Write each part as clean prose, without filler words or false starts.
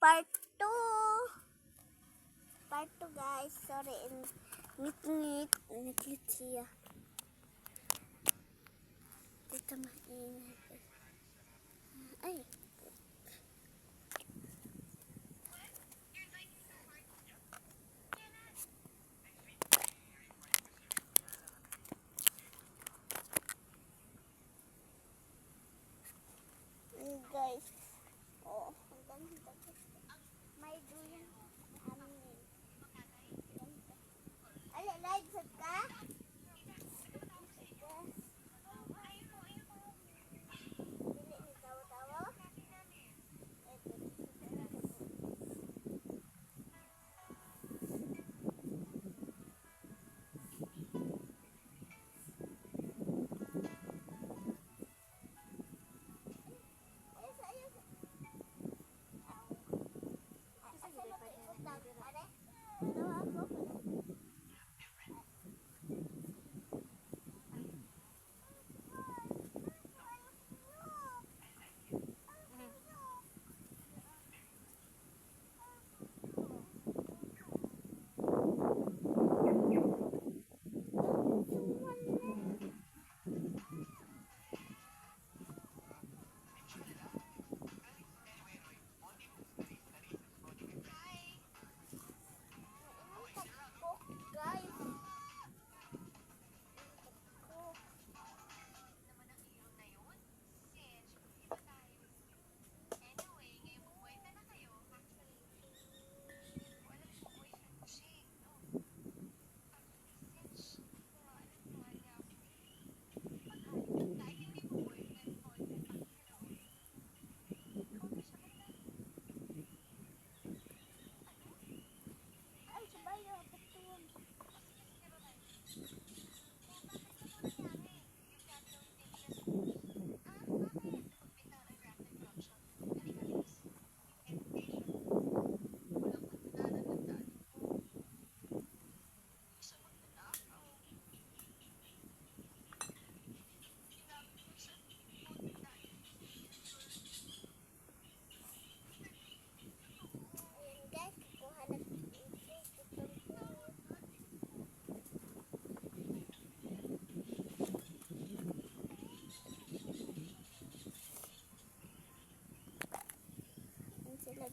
Part 2. Part 2 guys. Sorry. Ngit-ngit siya. Dito mainit. Ay. Guys. Oh, ang ganda. May duyan. Ali, live set ka? Dili ni tawa-tawa.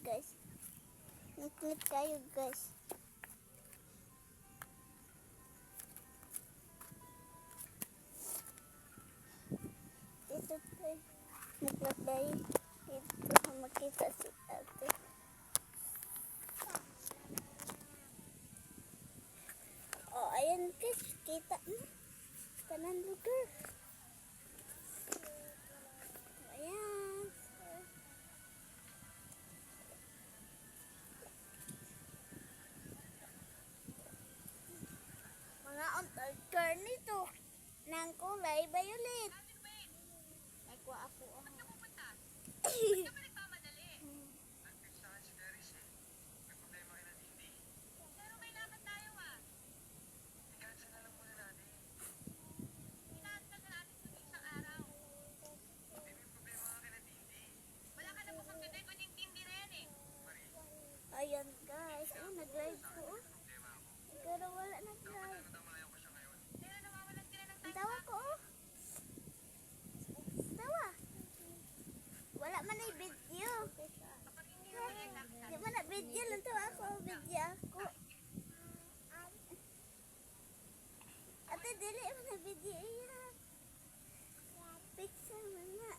Guys, ngit-ngit kayo guys. Ito tayo naglagay dito makita si ate. Oh, ayan guys, kita na kanang lugar. Ayan. Car nito ng kulay violet. Ay kuha ako. Ayan guys, nag-live ko. Pero wala nag-live. Tawa ko. Tawa. Wala man ay video. Di man na video lang tawa ako. Video ako. Ate, dili man na video iya. Picture man na.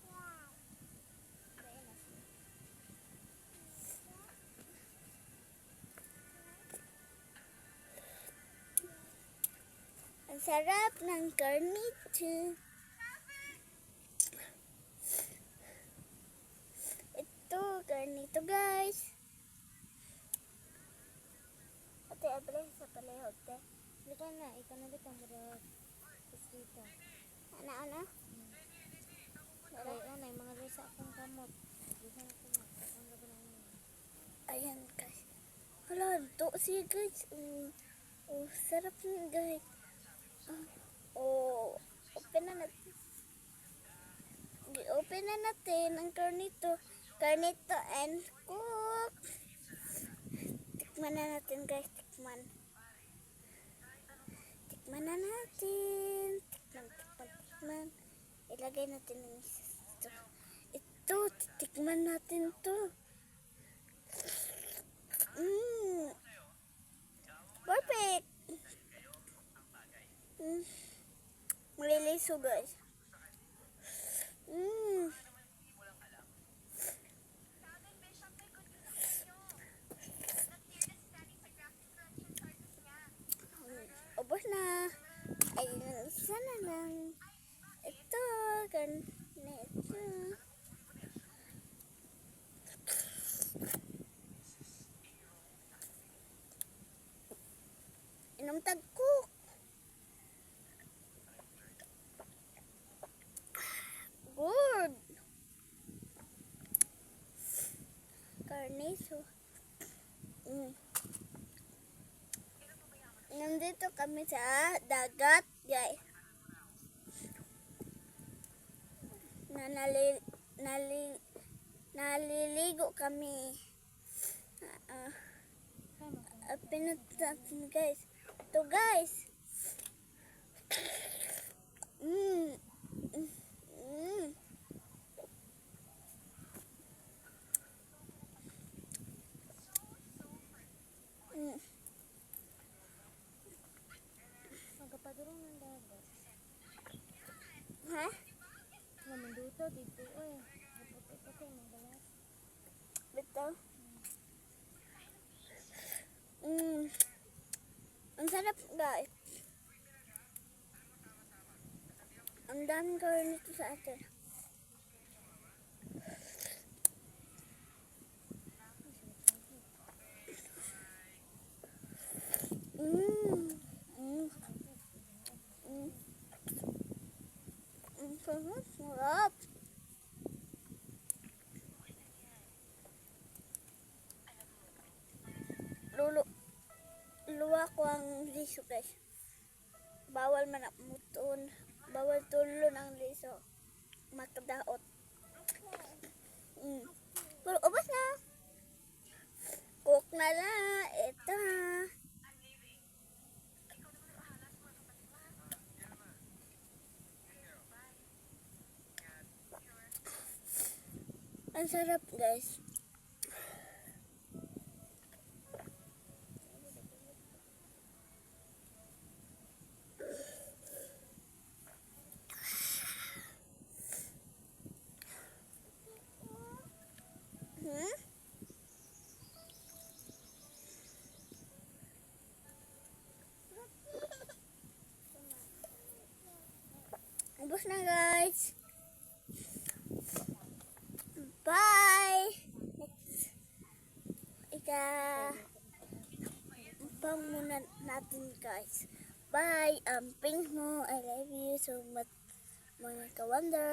Ang sarap ng garnito. Ito, garnito guys. Ate, abali sa palihog te. Dito na, ikaw na dito ang marag. Dito. Ano? Kaya na, mga resa akong kamot. Dito na kamot. Ang laban ang mga. Ayan guys. Hala, ito siya guys. Sarap na guys. Open na natin. I-open na natin ang garnito. Garnito and cook. Tikman na natin guys, tikman. Tikman na natin. Tikman. Ilagay natin ng ito. Ito, tikman natin to. Perfect. Maliliso guys. Ubos na. Ayun, isa na lang. Ito, ganito. Inom tagkuk. Good. Carniso. Nandito kami sa dagat, guys. Naliligo kami. Pinuntan guys. Ito guys. Magapadurong ng dagat. Ha? Naman dito, dito eh. Naputi-puti ng galas. Beto. Ang sarap guys. Ang daming gawin nito sa atin. Sarap. Luwa ko ang liso guys. Bawal man muton. Bawal tulo ng liso. Makadaot. Pero ubos na. Cook na lang. Ito ha. Ang sarap guys. Ubos na guys. Bye. Pang muna natin guys. Bye. Pink mo. I love you so much mga ka-wonder.